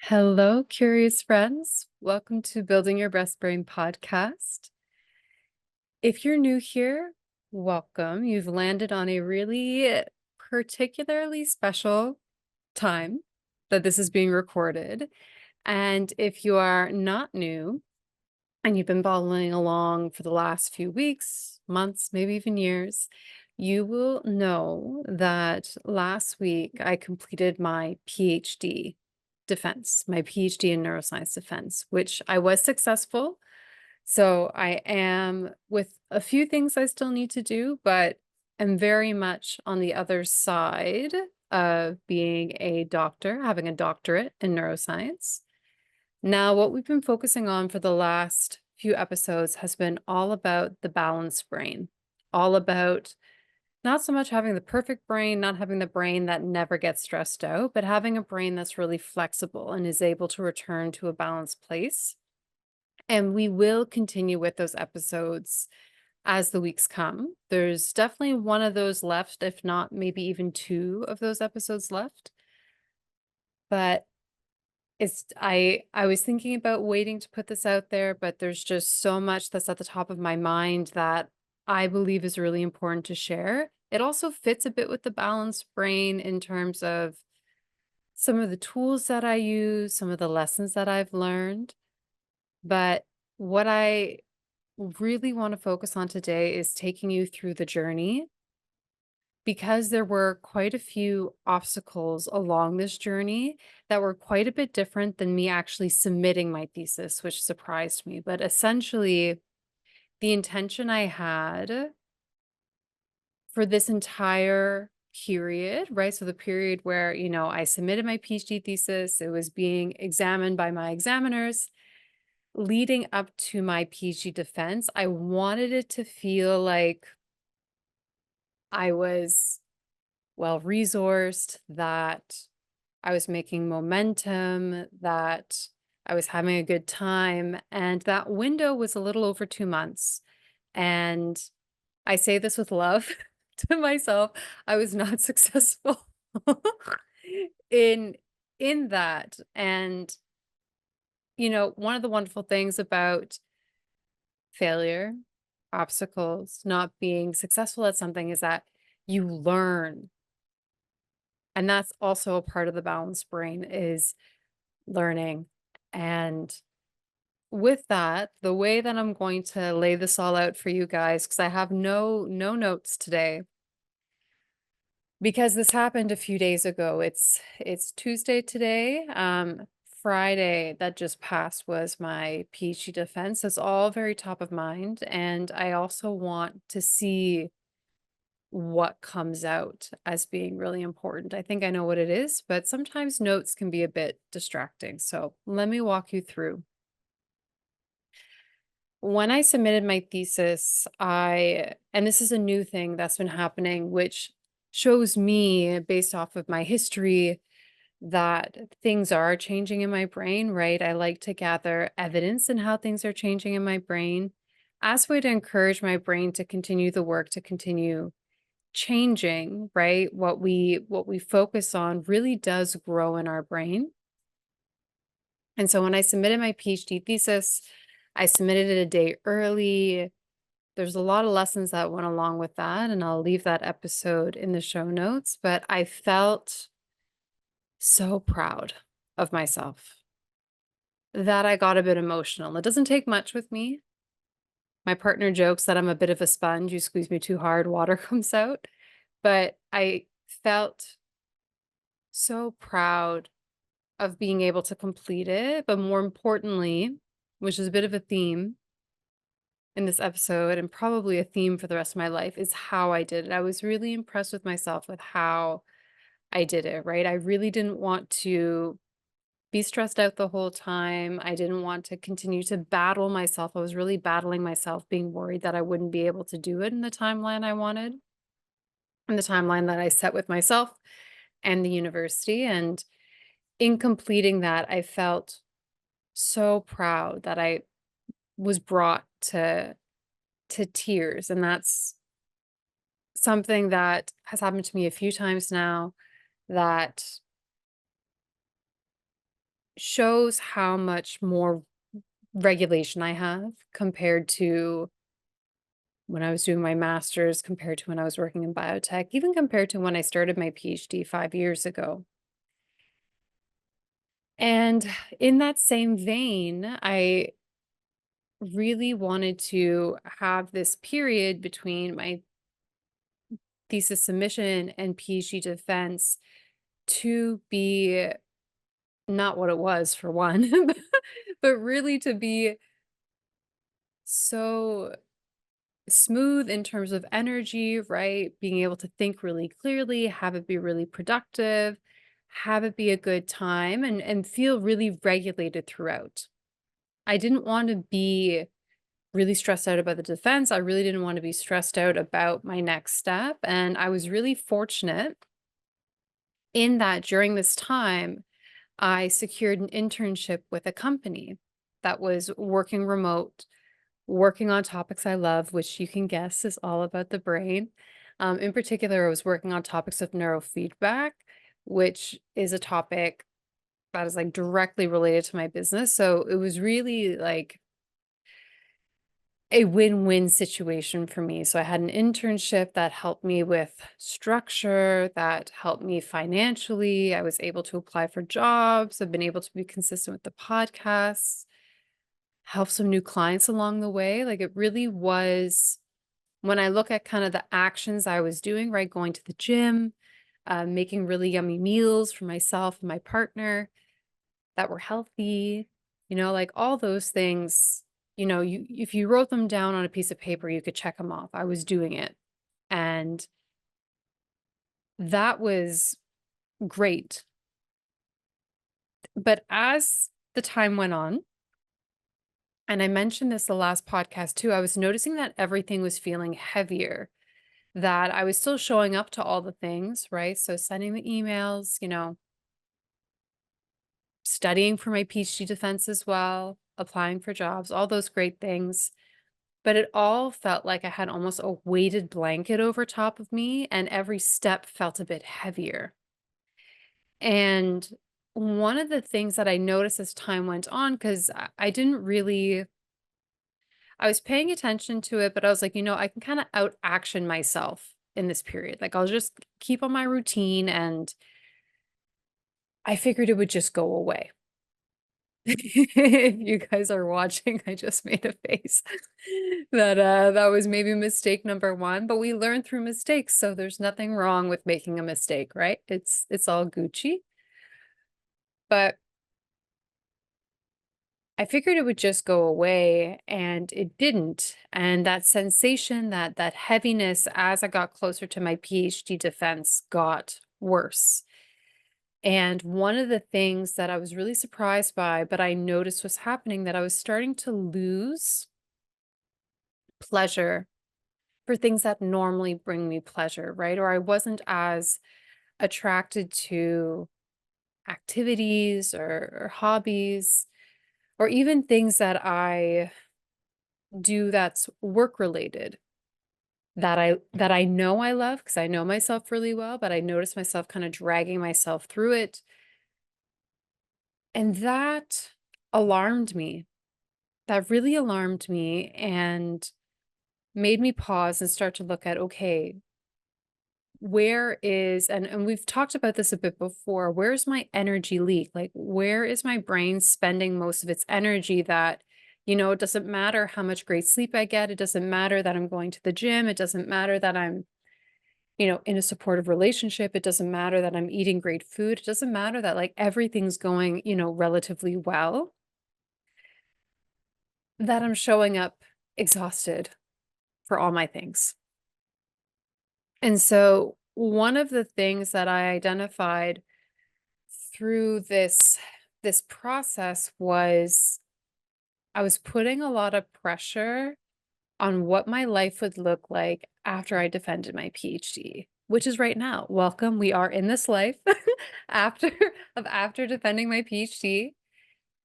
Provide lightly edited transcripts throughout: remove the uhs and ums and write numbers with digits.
Hello, curious friends. Welcome to Building Your Best Brain podcast. If you're new here, welcome. You've landed on a really particularly special time that this is being recorded. And if you are not new and you've been following along for the last few weeks, months, maybe even years, you will know that last week I completed my PhD defense, my PhD in neuroscience defense, which I was successful. So I am with a few things I still need to do, but I'm very much on the other side of being a doctor, having a doctorate in neuroscience. Now, what we've been focusing on for the last few episodes has been all about the balanced brain, all about not so much having the perfect brain, not having the brain that never gets stressed out, but having a brain that's really flexible and is able to return to a balanced place. And we will continue with those episodes as the weeks come. There's definitely one of those left, if not maybe even two of those episodes left. But I was thinking about waiting to put this out there, but there's just so much that's at the top of my mind that I believe is really important to share. It also fits a bit with the balanced brain in terms of some of the tools that I use, some of the lessons that I've learned. But what I really want to focus on today is taking you through the journey because there were quite a few obstacles along this journey that were quite a bit different than me actually submitting my thesis, which surprised me. But essentially, the intention I had for this entire period, right? So the period where, I submitted my PhD thesis, it was being examined by my examiners. Leading up to my PhD defense, I wanted it to feel like I was well resourced, that I was making momentum, that I was having a good time. And that window was a little over 2 months. And I say this with love to myself. I was not successful in in that. And one of the wonderful things about failure, obstacles, not being successful at something is that you learn. And that's also a part of the balanced brain is learning. And with that, the way that I'm going to lay this all out for you guys, because I have no notes today, because this happened a few days ago. It's Tuesday today. Friday that just passed was my PhD defense. It's all very top of mind. And I also want to see what comes out as being really important. I think I know what it is, but sometimes notes can be a bit distracting. So let me walk you through. When I submitted my thesis, and this is a new thing that's been happening, which shows me based off of my history that things are changing in my brain, right? I like to gather evidence in how things are changing in my brain as a way to encourage my brain to continue the work, to continue changing, right? What we focus on really does grow in our brain. And so when I submitted my PhD thesis, I submitted it a day early. There's a lot of lessons that went along with that, and I'll leave that episode in the show notes, but I felt so proud of myself that I got a bit emotional. It doesn't take much with me. My partner jokes that I'm a bit of a sponge. You squeeze me too hard, water comes out. But I felt so proud of being able to complete it. But more importantly, which is a bit of a theme in this episode and probably a theme for the rest of my life, is how I did it. I was really impressed with myself with how I did it, right? I really didn't want to be stressed out the whole time. I didn't want to continue to battle myself. I was really battling myself, being worried that I wouldn't be able to do it in the timeline I wanted, in the timeline that I set with myself and the university. And in completing that, I felt so proud that I was brought to tears. And that's something that has happened to me a few times now, that shows how much more regulation I have compared to when I was doing my master's, compared to when I was working in biotech, even compared to when I started my PhD 5 years ago. And in that same vein, I really wanted to have this period between my thesis submission and PhD defense to be not what it was, for one, but really to be so smooth in terms of energy, right? Being able to think really clearly, have it be really productive, have it be a good time, and feel really regulated throughout. I didn't want to be really stressed out about the defense. I really didn't want to be stressed out about my next step. And I was really fortunate in that during this time, I secured an internship with a company that was working remote, working on topics I love, which you can guess is all about the brain. In particular, I was working on topics of neurofeedback, which is a topic that is like directly related to my business. So it was really like a win-win situation for me. So I had an internship that helped me with structure, that helped me financially. I was able to apply for jobs. I've been able to be consistent with the podcasts, help some new clients along the way. Like it really was, when I look at kind of the actions I was doing, right? Going to the gym, making really yummy meals for myself and my partner that were healthy, like all those things, you if you wrote them down on a piece of paper, you could check them off. I was doing it. And that was great. But as the time went on, and I mentioned this the last podcast too, I was noticing that everything was feeling heavier, that I was still showing up to all the things, right? So sending the emails, studying for my PhD defense as well, applying for jobs, all those great things. But it all felt like I had almost a weighted blanket over top of me, and every step felt a bit heavier. And one of the things that I noticed as time went on, because I didn't really, I was paying attention to it, but I was like, I can kind of out action myself in this period. Like I'll just keep on my routine, and I figured it would just go away. If you guys are watching, I just made a face that was maybe mistake number one, but we learn through mistakes, so there's nothing wrong with making a mistake, right? It's all Gucci. But I figured it would just go away, and it didn't. And that sensation, that heaviness as I got closer to my PhD defense got worse. And one of the things that I was really surprised by, but I noticed was happening, that I was starting to lose pleasure for things that normally bring me pleasure, right? Or I wasn't as attracted to activities or hobbies, or even things that I do that's work related, that I know I love because I know myself really well, but I notice myself kind of dragging myself through it. And that alarmed me. That really alarmed me and made me pause and start to look at, okay, where is, and we've talked about this a bit before, where's my energy leak? Like, where is my brain spending most of its energy that, it doesn't matter how much great sleep I get. It doesn't matter that I'm going to the gym. It doesn't matter that I'm, in a supportive relationship. It doesn't matter that I'm eating great food. It doesn't matter that like everything's going, relatively well, that I'm showing up exhausted for all my things. And so one of the things that I identified through this process was I was putting a lot of pressure on what my life would look like after I defended my PhD, which is right now. Welcome. We are in this life after after defending my PhD.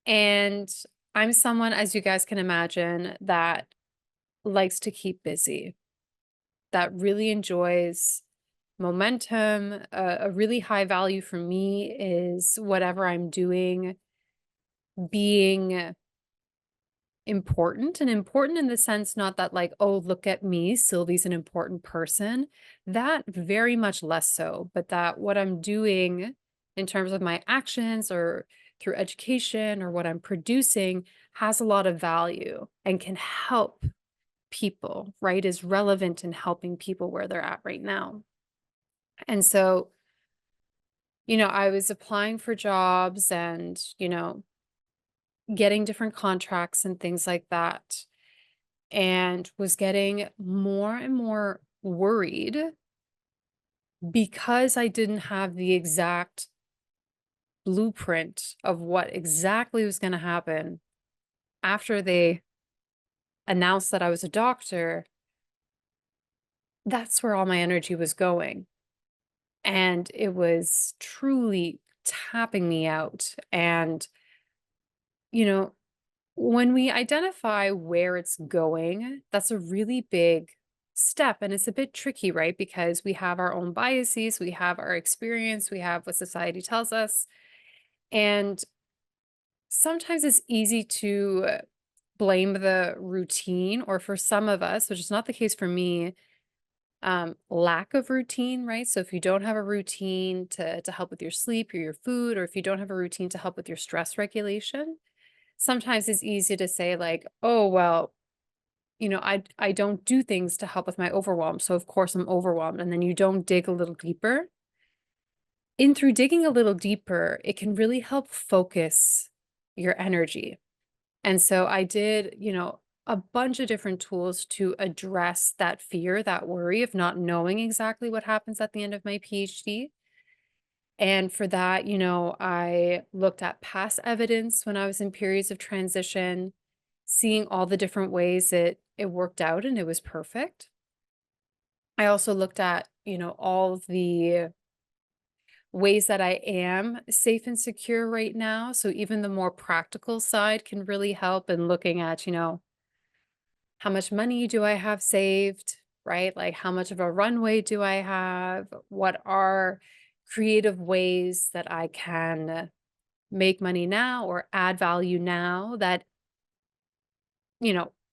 And I'm someone, as you guys can imagine, that likes to keep busy, that really enjoys momentum. A really high value for me is whatever I'm doing being important, and important in the sense not that like, oh, look at me, Sylvie's an important person. That very much less so, but that what I'm doing in terms of my actions or through education or what I'm producing has a lot of value and can help people, right? Is relevant in helping people where they're at right now. And so, I was applying for jobs and, getting different contracts and things like that, and was getting more and more worried because I didn't have the exact blueprint of what exactly was going to happen after they announced that I was a doctor. That's where all my energy was going. And it was truly tapping me out. And, you know, when we identify where it's going, that's a really big step. And it's a bit tricky, right? Because we have our own biases, we have our experience, we have what society tells us. And sometimes it's easy to blame the routine, or for some of us, which is not the case for me, lack of routine, right? So if you don't have a routine to help with your sleep or your food, or if you don't have a routine to help with your stress regulation, sometimes it's easy to say like, oh, well, I don't do things to help with my overwhelm. So of course I'm overwhelmed. And then you don't dig a little deeper. In through digging a little deeper, it can really help focus your energy. And so I did, a bunch of different tools to address that fear, that worry of not knowing exactly what happens at the end of my PhD. And for that, I looked at past evidence when I was in periods of transition, seeing all the different ways it worked out and it was perfect. I also looked at, all of the ways that I am safe and secure right now. So even the more practical side can really help in looking at, how much money do I have saved, right? Like how much of a runway do I have? What are creative ways that I can make money now or add value now that,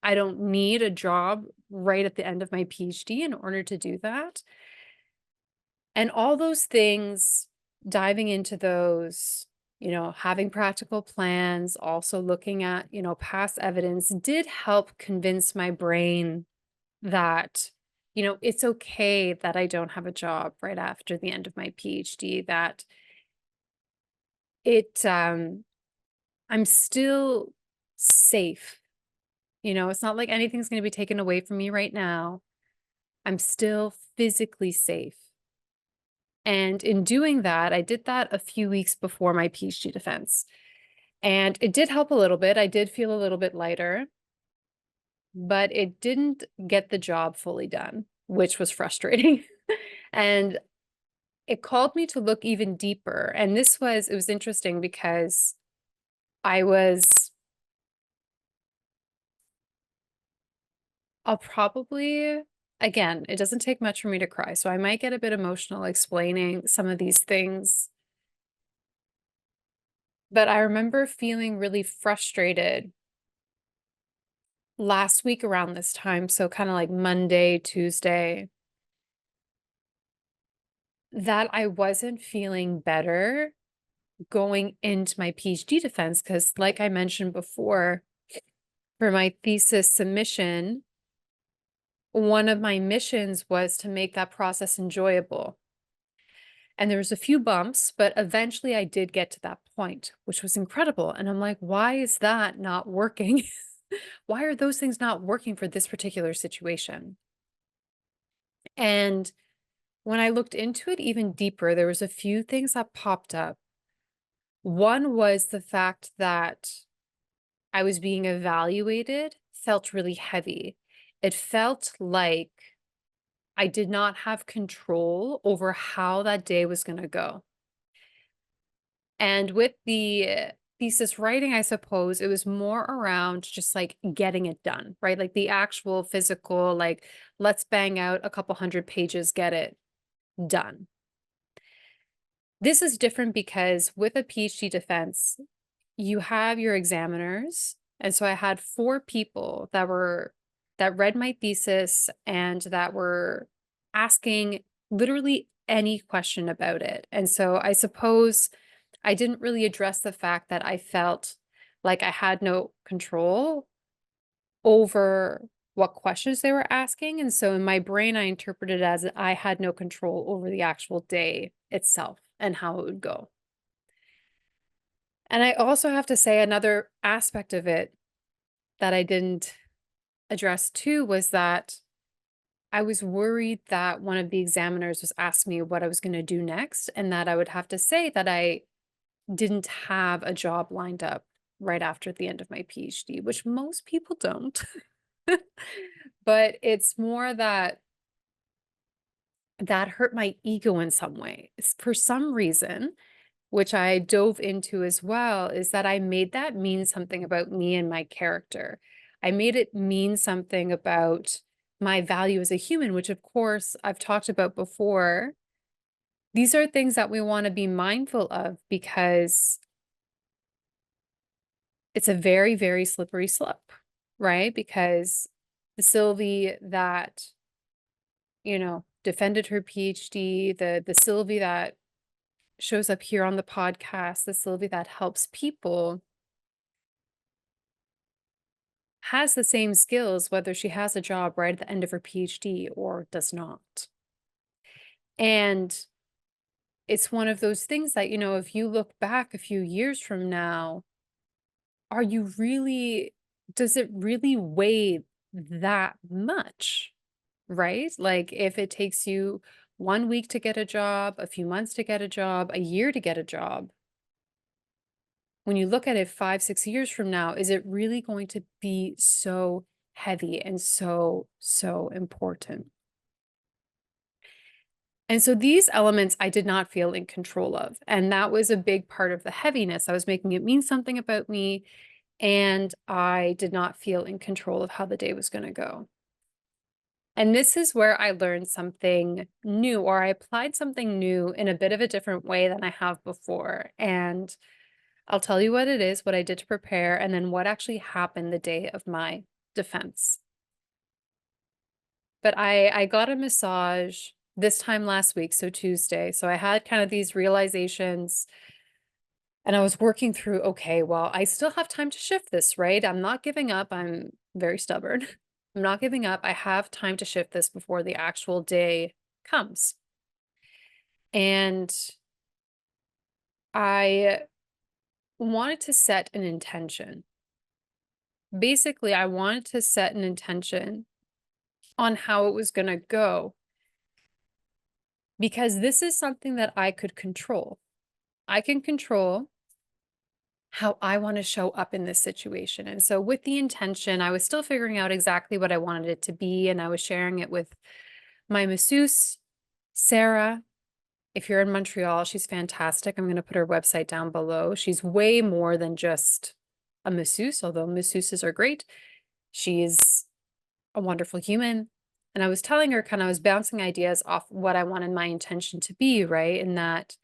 I don't need a job right at the end of my PhD in order to do that. And all those things, diving into those, having practical plans, also looking at, past evidence did help convince my brain that, it's okay that I don't have a job right after the end of my PhD, that I'm still safe. It's not like anything's going to be taken away from me right now. I'm still physically safe. And in doing that, I did that a few weeks before my PhD defense. And it did help a little bit. I did feel a little bit lighter, but it didn't get the job fully done, which was frustrating. And it called me to look even deeper. And it was interesting because I was, I'll probably, again, it doesn't take much for me to cry. So I might get a bit emotional explaining some of these things. But I remember feeling really frustrated last week around this time. So kind of like Monday, Tuesday, that I wasn't feeling better going into my PhD defense. Because, like I mentioned before, for my thesis submission, one of my missions was to make that process enjoyable. And there was a few bumps, but eventually I did get to that point, which was incredible. And I'm like, why is that not working? Why are those things not working for this particular situation? And when I looked into it even deeper, there was a few things that popped up. One was the fact that I was being evaluated felt really heavy. It felt like I did not have control over how that day was going to go. And with the thesis writing, I suppose it was more around just like getting it done, right? Like the actual physical, like, let's bang out a couple hundred pages, get it done. This is different because with a PhD defense, you have your examiners. And so I had 4 people that read my thesis and that were asking literally any question about it. And so I suppose I didn't really address the fact that I felt like I had no control over what questions they were asking. And so in my brain, I interpreted it as I had no control over the actual day itself and how it would go. And I also have to say another aspect of it that I didn't address too was that I was worried that one of the examiners was asking me what I was going to do next, and that I would have to say that I didn't have a job lined up right after the end of my PhD, which most people don't. But it's more that that hurt my ego in some way. For some reason, which I dove into as well, is that I made that mean something about me and my character. I made it mean something about my value as a human, which of course I've talked about before. These are things that we want to be mindful of because it's a very, very slippery slope, right? Because the Sylvie that, defended her PhD, the Sylvie that shows up here on the podcast, the Sylvie that helps people, has the same skills whether she has a job right at the end of her PhD or does not. And it's one of those things that, if you look back a few years from now, are you really, does it really weigh that much? Right? Like if it takes you 1 week to get a job, a few months to get a job, a year to get a job, when you look at it 5, 6 years from now, is it really going to be so heavy and so, so important? And so these elements I did not feel in control of. And that was a big part of the heaviness. I was making it mean something about me, and I did not feel in control of how the day was going to go. And this is where I learned something new, or I applied something new in a bit of a different way than I have before. And I'll tell you what it is, what I did to prepare, and then what actually happened the day of my defense. But I got a massage this time last week, so Tuesday. So I had kind of these realizations, and I was working through, okay, well, I still have time to shift this, right? I'm not giving up. I'm very stubborn. I'm not giving up. I have time to shift this before the actual day comes. And I wanted to set an intention. Basically, I wanted to set an intention on how it was going to go because this is something that I could control. I can control how I want to show up in this situation. And so, with the intention, I was still figuring out exactly what I wanted it to be. And I was sharing it with my masseuse, Sarah. If you're in Montreal, she's fantastic. I'm going to put her website down below. She's way more than just a masseuse, although masseuses are great. She's a wonderful human. And I was telling her, I was bouncing ideas off what I wanted my intention to be, right? And that,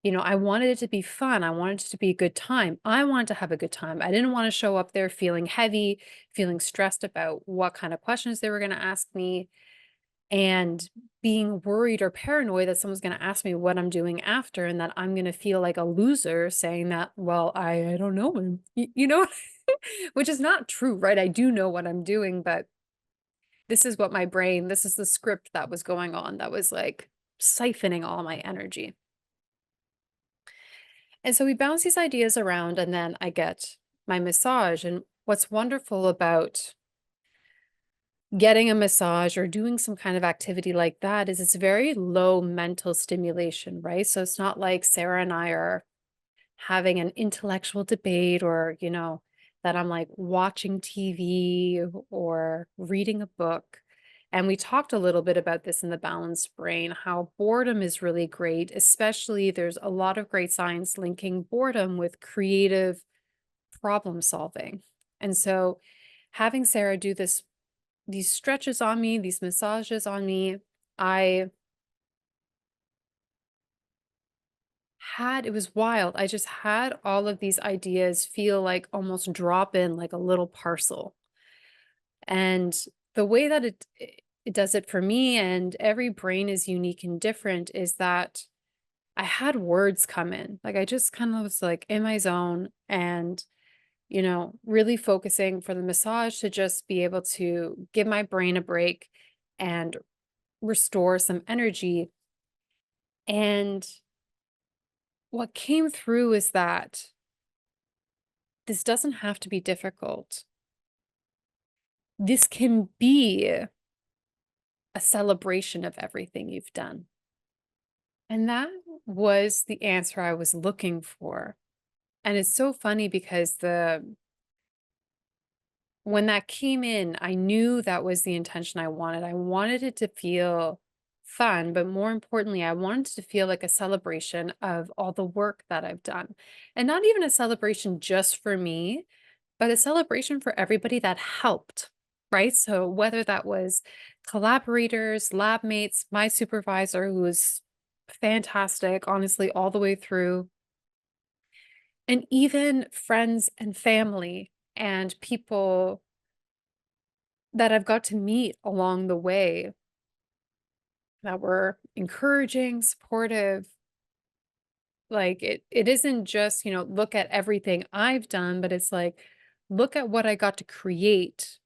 I wanted it to be fun. I wanted it to be a good time. I wanted to have a good time. I didn't want to show up there feeling heavy, feeling stressed about what kind of questions they were going to ask me, and being worried or paranoid that someone's going to ask me what I'm doing after, and that I'm going to feel like a loser saying that, well, I don't know. Which is not true, right? I do know what I'm doing, but this is what my brain, this is the script that was going on that was like siphoning all my energy. And so we bounce these ideas around, and then I get my massage. And what's wonderful about getting a massage or doing some kind of activity like that is it's very low mental stimulation, right? So it's not like Sarah and I are having an intellectual debate, or, that I'm like watching TV or reading a book. And we talked a little bit about this in the balanced brain, how boredom is really great, especially there's a lot of great science linking boredom with creative problem solving. And so having Sarah do these stretches on me, these massages on me, I it was wild. I just had all of these ideas feel like almost drop in like a little parcel. And the way that it does it for me, and every brain is unique and different, is that I had words come in. Like I just kind of was like in my zone and, really focusing for the massage to just be able to give my brain a break and restore some energy. And what came through is that this doesn't have to be difficult. This can be a celebration of everything you've done. And that was the answer I was looking for. And it's so funny because when that came in, I knew that was the intention I wanted. I wanted it to feel fun, but more importantly, I wanted it to feel like a celebration of all the work that I've done. And not even a celebration just for me, but a celebration for everybody that helped, right? So whether that was collaborators, lab mates, my supervisor, who was fantastic, honestly, all the way through, and even friends and family and people that I've got to meet along the way that were encouraging, supportive. Like it isn't just, look at everything I've done, but it's like, look at what I got to create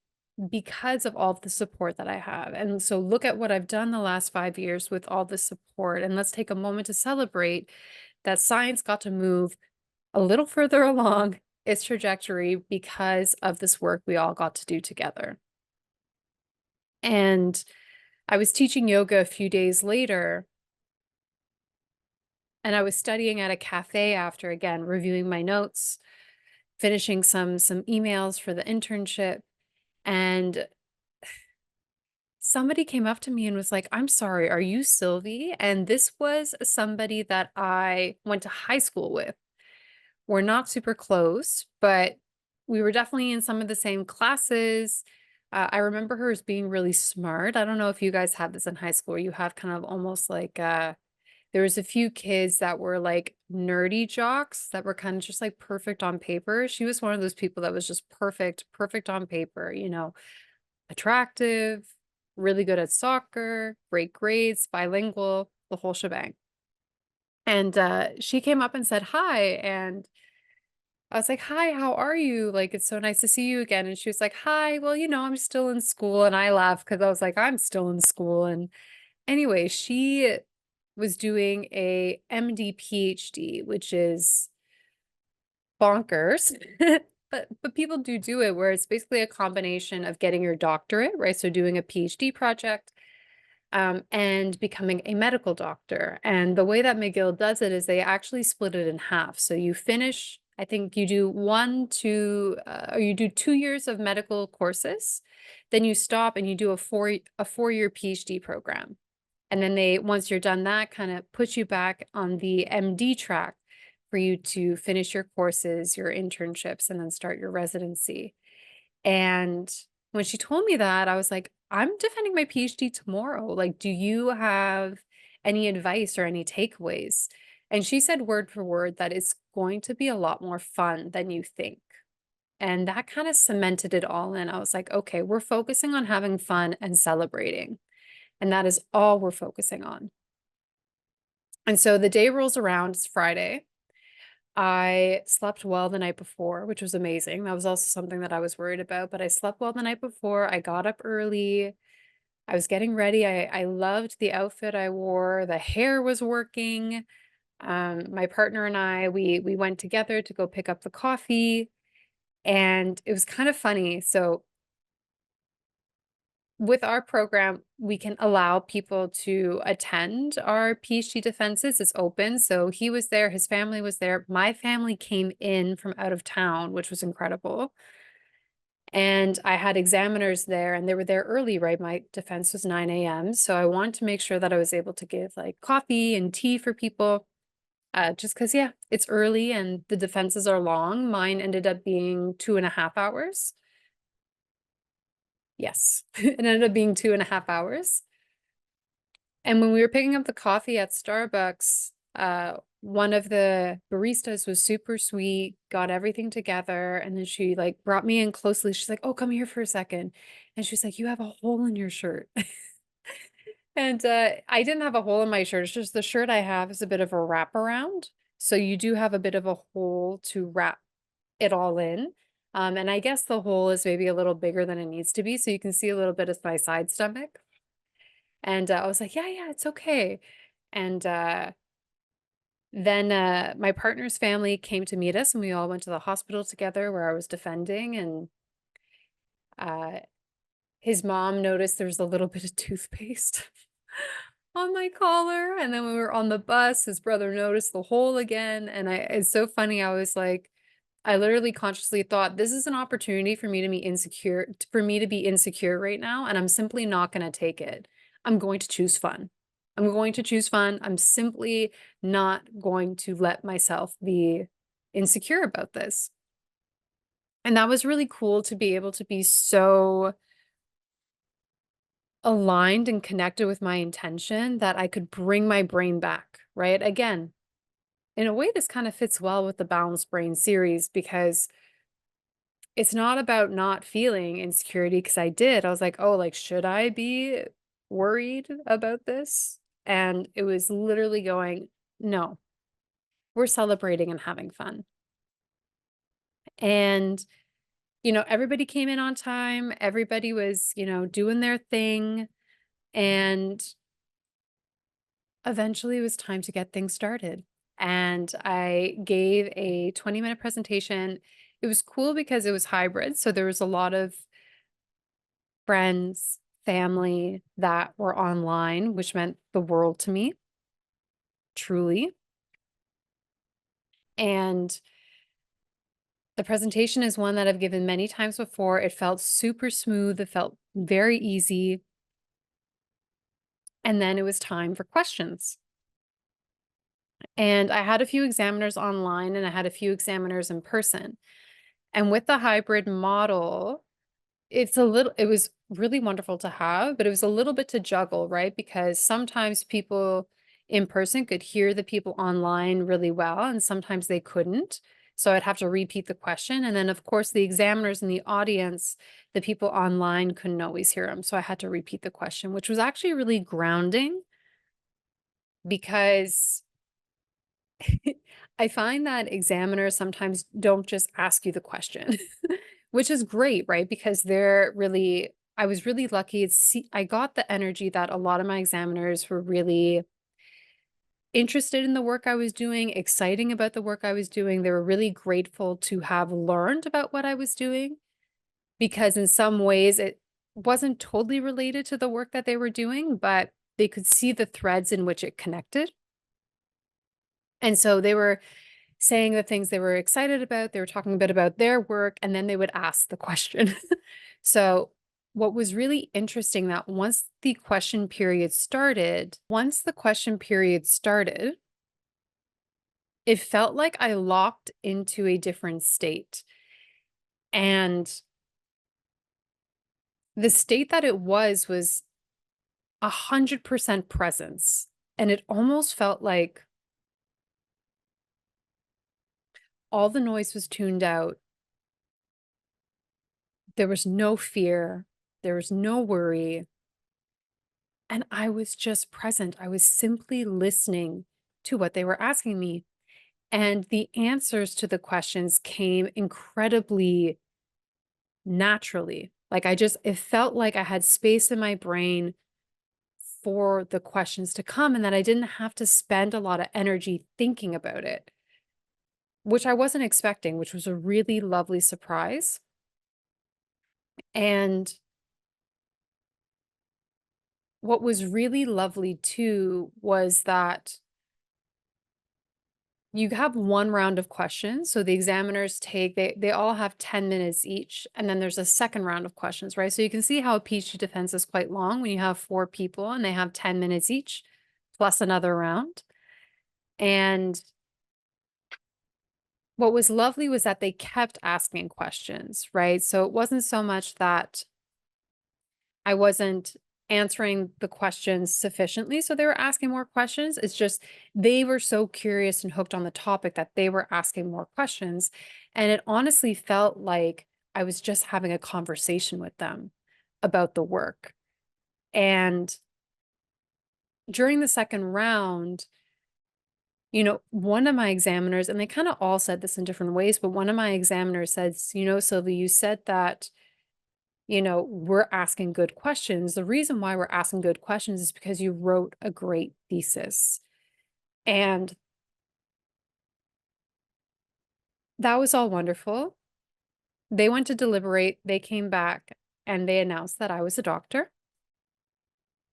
because of all of the support that I have. And so look at what I've done the last 5 years with all the support. And let's take a moment to celebrate that science got to move a little further along its trajectory because of this work we all got to do together. And I was teaching yoga a few days later, and I was studying at a cafe after, again, reviewing my notes, finishing some emails for the internship, and somebody came up to me and was like, "I'm sorry, are you Sylvie?" And this was somebody that I went to high school with. We're not super close, but we were definitely in some of the same classes. I remember her as being really smart. I don't know if you guys have this in high school, where you have kind of almost like there was a few kids that were like nerdy jocks that were kind of just like perfect on paper. She was one of those people that was just perfect, perfect on paper, attractive, really good at soccer, great grades, bilingual, the whole shebang. And she came up and said hi. And I was like, "Hi, how are you? Like, it's so nice to see you again." And she was like, "Hi, well, I'm still in school." And I laughed because I was like, "I'm still in school." And anyway, she was doing a MD PhD, which is bonkers. But people do it, where it's basically a combination of getting your doctorate, right? So doing a PhD project, and becoming a medical doctor. And the way that McGill does it is they actually split it in half. So you finish, I think you do or you do 2 years of medical courses, then you stop and you do a 4-year PhD program. And then once you're done that, kind of puts you back on the MD track for you to finish your courses, your internships, and then start your residency. And when she told me that, I was like, "I'm defending my PhD tomorrow. Like, do you have any advice or any takeaways?" And she said word for word that it's going to be a lot more fun than you think. And that kind of cemented it all in. I was like, okay, we're focusing on having fun and celebrating. And that is all we're focusing on. And so the day rolls around, it's Friday. I slept well the night before, which was amazing. That was also something that I was worried about, but I slept well the night before. I got up early. I was getting ready. I loved the outfit I wore. The hair was working. My partner and I, we went together to go pick up the coffee, and it was kind of funny. So with our program, we can allow people to attend our PhD defenses. It's open. So he was there, his family was there. My family came in from out of town, which was incredible. And I had examiners there, and they were there early, right? My defense was 9 a.m. So I wanted to make sure that I was able to give like coffee and tea for people. Just because, yeah, it's early and the defenses are long. Mine ended up being 2.5 hours. Yes, it ended up being 2.5 hours. And when we were picking up the coffee at Starbucks, one of the baristas was super sweet, got everything together, and then she like brought me in closely. She's like, "Oh, come here for a second." And she's like, "You have a hole in your shirt." And I didn't have a hole in my shirt. It's just the shirt I have is a bit of a wraparound. So you do have a bit of a hole to wrap it all in. And I guess the hole is maybe a little bigger than it needs to be. So you can see a little bit of my side stomach. And I was like, yeah, it's okay. And then my partner's family came to meet us and we all went to the hospital together where I was defending. And uh, his mom noticed there was a little bit of toothpaste on my collar. And then when we were on the bus, his brother noticed the hole again. And it's so funny. I was like, I literally consciously thought this is an opportunity for me to be insecure right now. And I'm simply not going to take it. I'm going to choose fun. I'm going to choose fun. I'm simply not going to let myself be insecure about this. And that was really cool to be able to be so aligned and connected with my intention that I could bring my brain back, right? Again, in a way, this kind of fits well with the Balanced Brain series because it's not about not feeling insecurity because I did. I was like, oh, like, should I be worried about this? And it was literally going, no, we're celebrating and having fun. And, everybody came in on time. Everybody was, doing their thing. And eventually it was time to get things started. And I gave a 20-minute presentation. It was cool because it was hybrid. So there was a lot of friends, family that were online, which meant the world to me, truly. And the presentation is one that I've given many times before. It felt super smooth. It felt very easy. And then it was time for questions. And I had a few examiners online and I had a few examiners in person. And with the hybrid model, it was really wonderful to have, but it was a little bit to juggle, right? Because sometimes people in person could hear the people online really well, and sometimes they couldn't. So I'd have to repeat the question. And then, of course, the examiners in the audience, the people online couldn't always hear them. So I had to repeat the question, which was actually really grounding because I find that examiners sometimes don't just ask you the question, which is great, right? Because I was really lucky. I got the energy that a lot of my examiners were really interested in the work I was doing, exciting about the work I was doing. They were really grateful to have learned about what I was doing because in some ways it wasn't totally related to the work that they were doing, but they could see the threads in which it connected. And so they were saying the things they were excited about. They were talking a bit about their work, and then they would ask the question. So what was really interesting that once the question period started, it felt like I locked into a different state. And the state that it was 100% presence. And it almost felt like all the noise was tuned out. There was no fear. There was no worry. And I was just present. I was simply listening to what they were asking me. And the answers to the questions came incredibly naturally. It felt like I had space in my brain for the questions to come and that I didn't have to spend a lot of energy thinking about it, which I wasn't expecting, which was a really lovely surprise. And what was really lovely too was that you have one round of questions. So the examiners they all have 10 minutes each. And then there's a second round of questions, right? So you can see how a PhD defense is quite long when you have 4 people and they have 10 minutes each, plus another round. And what was lovely was that they kept asking questions, right? So it wasn't so much that I wasn't answering the questions sufficiently, so they were asking more questions. It's just they were so curious and hooked on the topic that they were asking more questions, and it honestly felt like I was just having a conversation with them about the work. And during the second round, one of my examiners, and they kind of all said this in different ways, but one of my examiners says, Sylvie, you said that, we're asking good questions. The reason why we're asking good questions is because you wrote a great thesis. And that was all wonderful. They went to deliberate, they came back, and they announced that I was a doctor.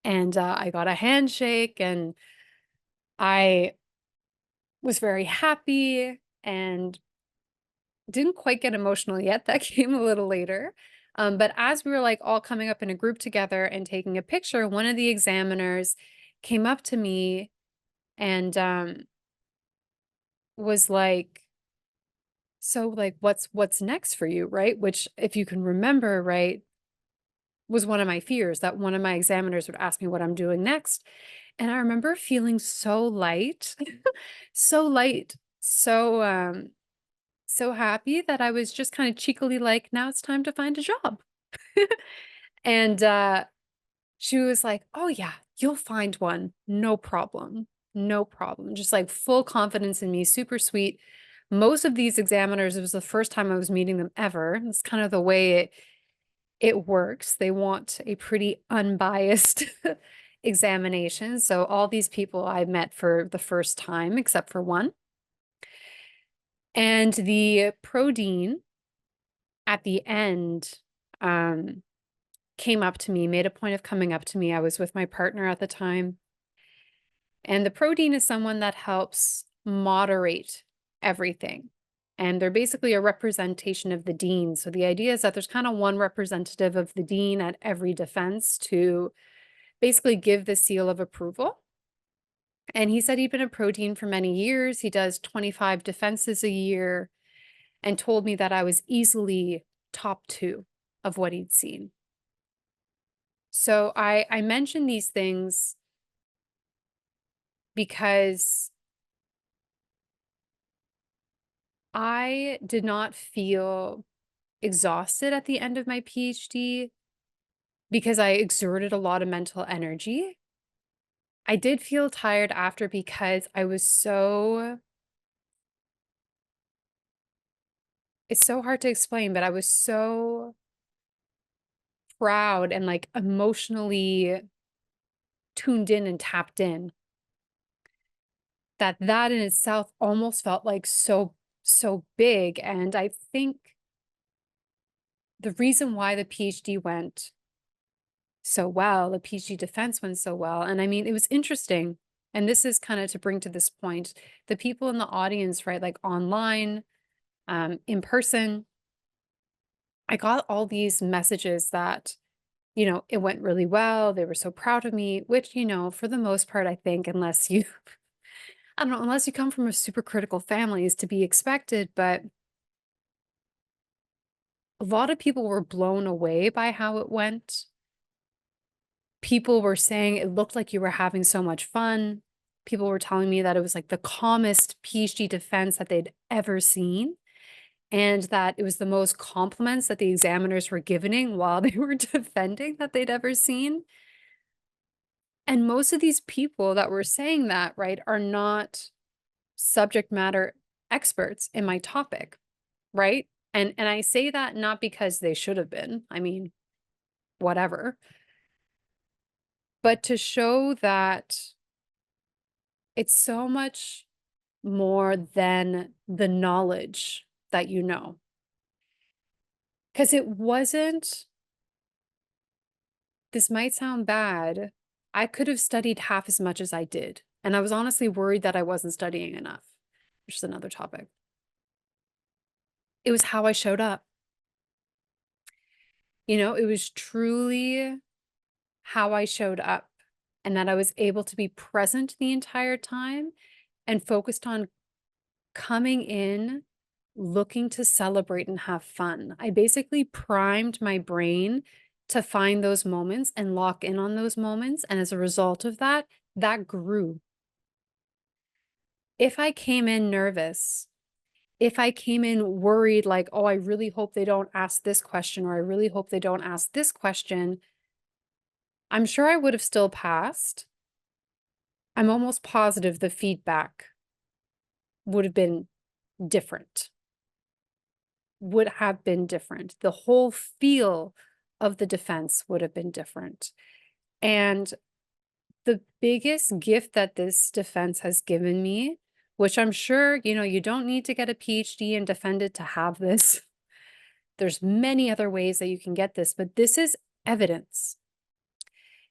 And I got a handshake, and I was very happy and didn't quite get emotional yet. That came a little later. But as we were like all coming up in a group together and taking a picture, one of the examiners came up to me and was like, so like what's next for you, right? Which, if you can remember, right, was one of my fears, that one of my examiners would ask me what I'm doing next. And I remember feeling so light, so light, so happy that I was just kind of cheekily like, now it's time to find a job. And she was like, oh yeah, you'll find one. No problem. No problem. Just like full confidence in me, super sweet. Most of these examiners, it was the first time I was meeting them ever. It's kind of the way it works. They want a pretty unbiased examination. So all these people I met for the first time, except for one. And the pro dean at the end came up to me, made a point of coming up to me. I was with my partner at the time. And the pro dean is someone that helps moderate everything. And they're basically a representation of the dean. So the idea is that there's kind of one representative of the dean at every defense to basically give the seal of approval. And he said he'd been a pro dean for many years. He does 25 defenses a year, and told me that I was easily top 2 of what he'd seen. So I mention these things because I did not feel exhausted at the end of my PhD because I exerted a lot of mental energy. I did feel tired after because it's so hard to explain, but I was so proud and like emotionally tuned in and tapped in that in itself almost felt like so big. And I think the reason why the PhD went so well, the PhD defense went so well, and I mean, it was interesting. And this is kind of to bring to this point, the people in the audience, right, like online, in person, I got all these messages that, it went really well. They were so proud of me, which, for the most part, I think, unless you, I don't know, unless you come from a super critical family, is to be expected. But a lot of people were blown away by how it went. People were saying it looked like you were having so much fun. People were telling me that it was like the calmest PhD defense that they'd ever seen, and that it was the most compliments that the examiners were giving while they were defending that they'd ever seen. And most of these people that were saying that, right, are not subject matter experts in my topic, right? And I say that not because they should have been. I mean, whatever. But to show that it's so much more than the knowledge that you know. Because it wasn't, this might sound bad, I could have studied half as much as I did. And I was honestly worried that I wasn't studying enough, which is another topic. It was how I showed up. It was truly how I showed up, and that I was able to be present the entire time and focused on coming in, looking to celebrate and have fun. I basically primed my brain to find those moments and lock in on those moments. And as a result of that, that grew. If I came in nervous, if I came in worried, like, oh, I really hope they don't ask this question, or I really hope they don't ask this question, I'm sure I would have still passed. I'm almost positive the feedback would have been different, would have been different. The whole feel of the defense would have been different. And the biggest gift that this defense has given me, which I'm sure, you don't need to get a PhD and defend it to have this. There's many other ways that you can get this, but this is evidence.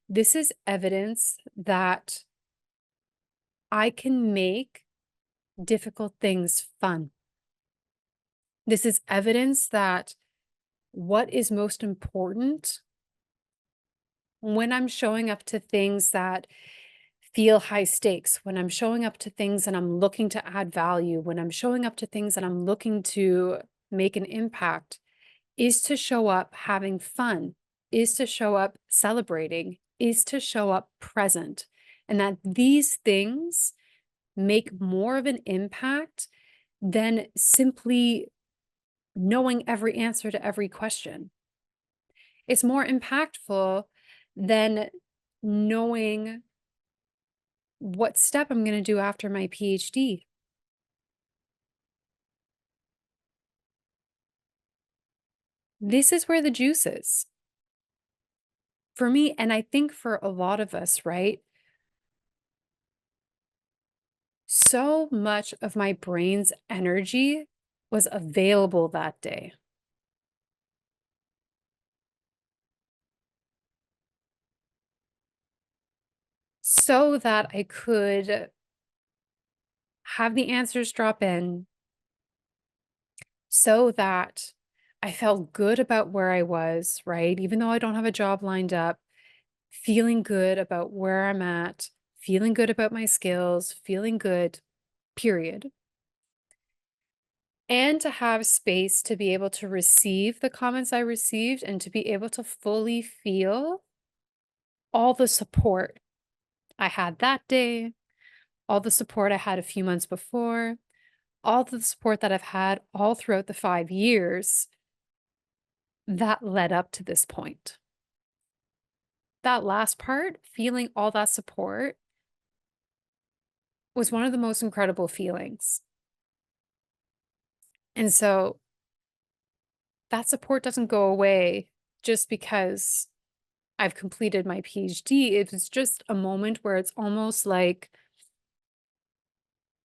This is evidence that I can make difficult things fun. This is evidence that what is most important when I'm showing up to things that feel high stakes, when I'm showing up to things and I'm looking to add value, when I'm showing up to things and I'm looking to make an impact, is to show up having fun, is to show up celebrating, is to show up present. And that these things make more of an impact than simply knowing every answer to every question. It's more impactful than knowing what step I'm going to do after my PhD. This is where the juice is for me. And I think for a lot of us, right? So much of my brain's energy was available that day. So that I could have the answers drop in, so that I felt good about where I was, right? Even though I don't have a job lined up, feeling good about where I'm at, feeling good about my skills, feeling good, period. And to have space to be able to receive the comments I received and to be able to fully feel all the support I had that day, all the support I had a few months before, all the support that I've had all throughout the 5 years that led up to this point. That last part, feeling all that support, was one of the most incredible feelings. And so that support doesn't go away just because I've completed my PhD. It was just a moment where it's almost like,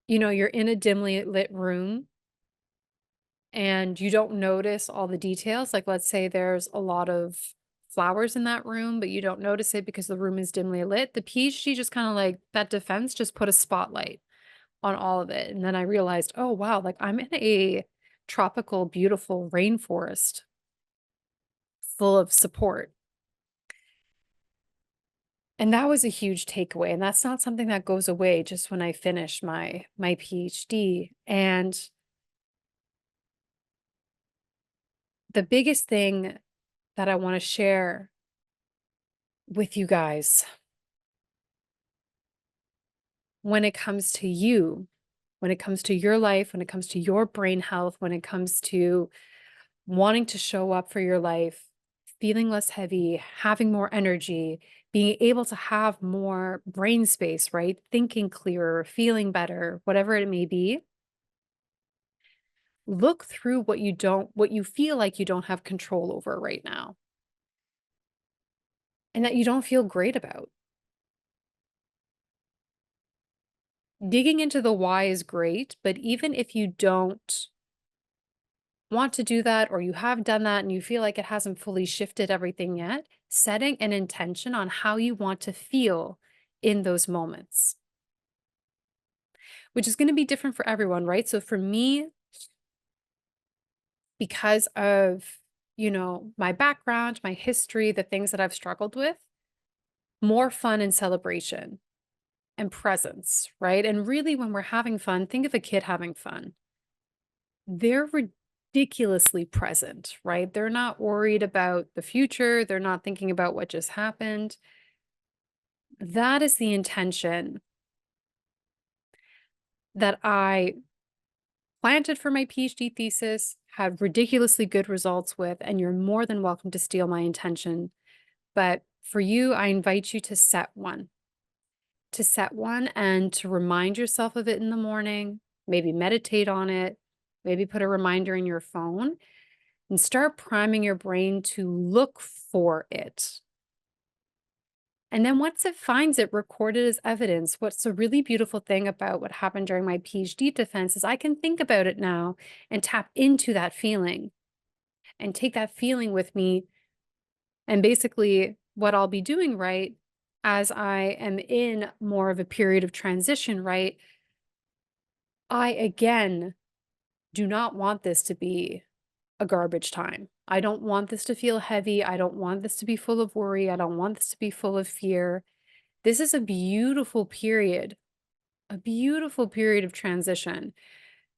you're in a dimly lit room and you don't notice all the details. Like, let's say there's a lot of flowers in that room, but you don't notice it because the room is dimly lit. The PhD just kind of like that defense just put a spotlight on all of it. And then I realized, oh, wow, like I'm in a tropical, beautiful rainforest full of support. And that was a huge takeaway. And that's not something that goes away just when I finish my PhD. And the biggest thing that I want to share with you guys when it comes to you, when it comes to your life, when it comes to your brain health, when it comes to wanting to show up for your life, feeling less heavy, having more energy, being able to have more brain space, right? Thinking clearer, feeling better, whatever it may be. Look through what you feel like you don't have control over right now and that you don't feel great about. Digging into the why is great, but even if you don't want to do that or you have done that and you feel like it hasn't fully shifted everything yet, setting an intention on how you want to feel in those moments, which is going to be different for everyone, right? So for me, because of, my background, my history, the things that I've struggled with, more fun and celebration and presence, right? And really, when we're having fun, think of a kid having fun. They're ridiculously present, right? They're not worried about the future. They're not thinking about what just happened. That is the intention that I planted for my PhD thesis, had ridiculously good results with, and you're more than welcome to steal my intention. But for you, I invite you to set one, and to remind yourself of it in the morning, maybe meditate on it, maybe put a reminder in your phone and start priming your brain to look for it. And then once it finds it, record it as evidence. What's a really beautiful thing about what happened during my PhD defense is I can think about it now and tap into that feeling and take that feeling with me. And basically, what I'll be doing, right, as I am in more of a period of transition, right, I again do not want this to be a garbage time. I don't want this to feel heavy. I don't want this to be full of worry. I don't want this to be full of fear. This is a beautiful period of transition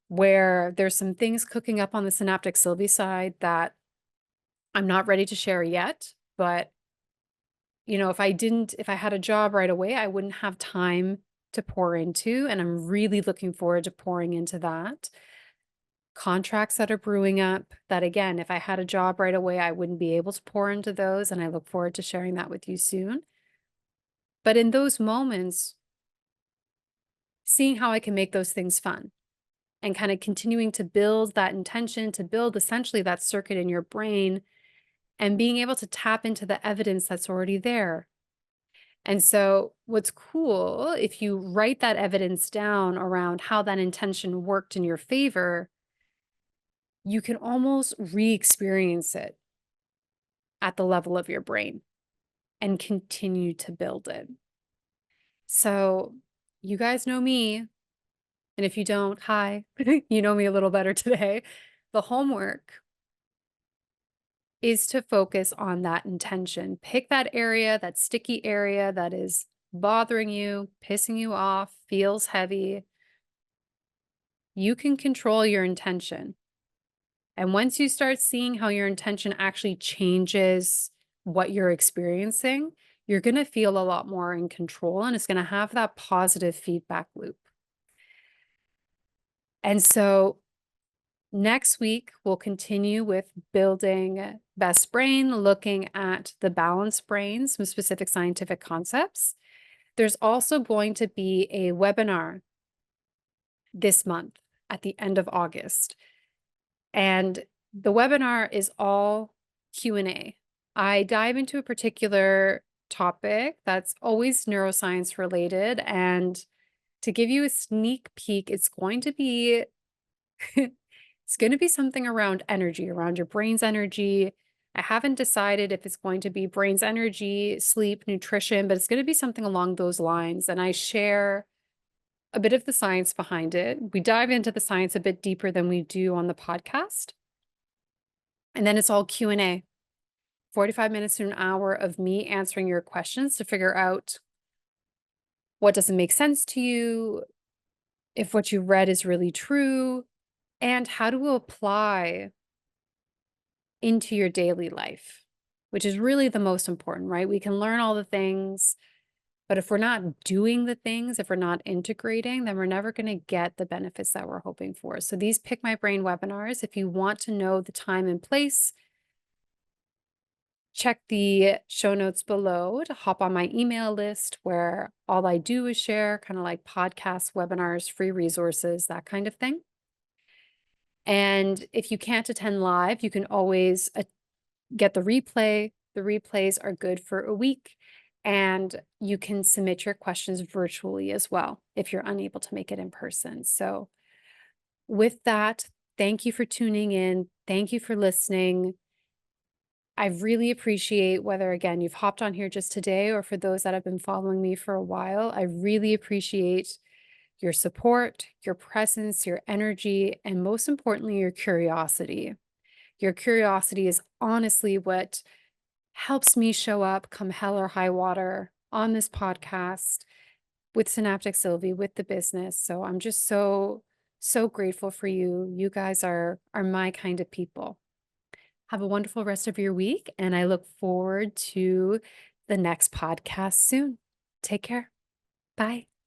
where there's some things cooking up on the synaptic sylvie side that I'm not ready to share yet. But, if I had a job right away, I wouldn't have time to pour into. And I'm really looking forward to pouring into that. Contracts that are brewing up that, again, if I had a job right away, I wouldn't be able to pour into those. And I look forward to sharing that with you soon. But in those moments, seeing how I can make those things fun and kind of continuing to build that intention, to build essentially that circuit in your brain and being able to tap into the evidence that's already there. And so what's cool, if you write that evidence down around how that intention worked in your favor, you can almost re-experience it at the level of your brain and continue to build it. So you guys know me, and if you don't, hi, you know me a little better today. The homework is to focus on that intention. Pick that area, that sticky area that is bothering you, pissing you off, feels heavy. You can control your intention. And once you start seeing how your intention actually changes what you're experiencing, you're going to feel a lot more in control, and it's going to have that positive feedback loop. And so next week, we'll continue with building best brain, looking at the balanced brain, some specific scientific concepts. There's also going to be a webinar this month at the end of August. And the webinar is all Q&A. I dive into a particular topic that's always neuroscience related. And to give you a sneak peek, it's going to be something around energy, around your brain's energy. I haven't decided if it's going to be brain's energy, sleep, nutrition, but it's going to be something along those lines. And I share a bit of the science behind it. We dive into the science a bit deeper than we do on the podcast. And then it's all Q&A, 45 minutes to an hour of me answering your questions to figure out what doesn't make sense to you, if what you read is really true, and how to apply into your daily life, which is really the most important, right? We can learn all the things, but if we're not doing the things, if we're not integrating, then we're never going to get the benefits that we're hoping for. So these Pick My Brain webinars, if you want to know the time and place, check the show notes below to hop on my email list where all I do is share kind of like podcasts, webinars, free resources, that kind of thing. And if you can't attend live, you can always get the replay. The replays are good for a week, and you can submit your questions virtually as well if you're unable to make it in person. So with that, thank you for tuning in. Thank you for listening. I really appreciate whether, again, you've hopped on here just today or for those that have been following me for a while, I really appreciate your support, your presence, your energy, and most importantly, your curiosity. Your curiosity is honestly what helps me show up come hell or high water on this podcast with Synaptic Sylvie, with the business. So I'm just so So grateful for you. You guys are my kind of people. Have a wonderful rest of your week, and I look forward to the next podcast soon. Take care. Bye.